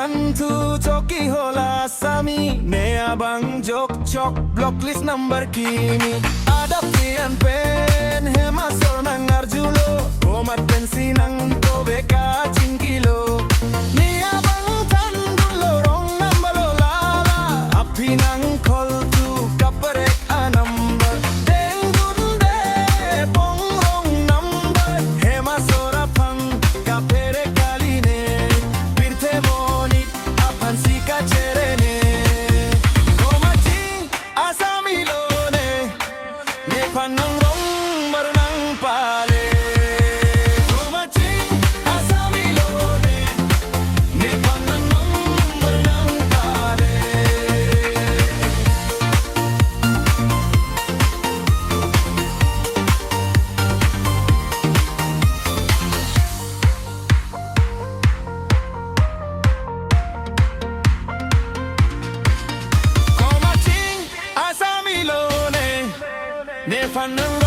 Bantu choki hola sami ne abang jok chok block list number kimi ada pian pen hema sornang arjulo omat pensi nang to beka chingkilo ni abang tan dulo rong nambalo lala api nang kol tu kaparek anambar deng dunde pong rong number hema sora pang kapere kaline pirte moni apan sika cherene komachi asamilone ne panang rong marnang pale komachi asamilone ne panang rong marnang pale Komaching asamilone ne panang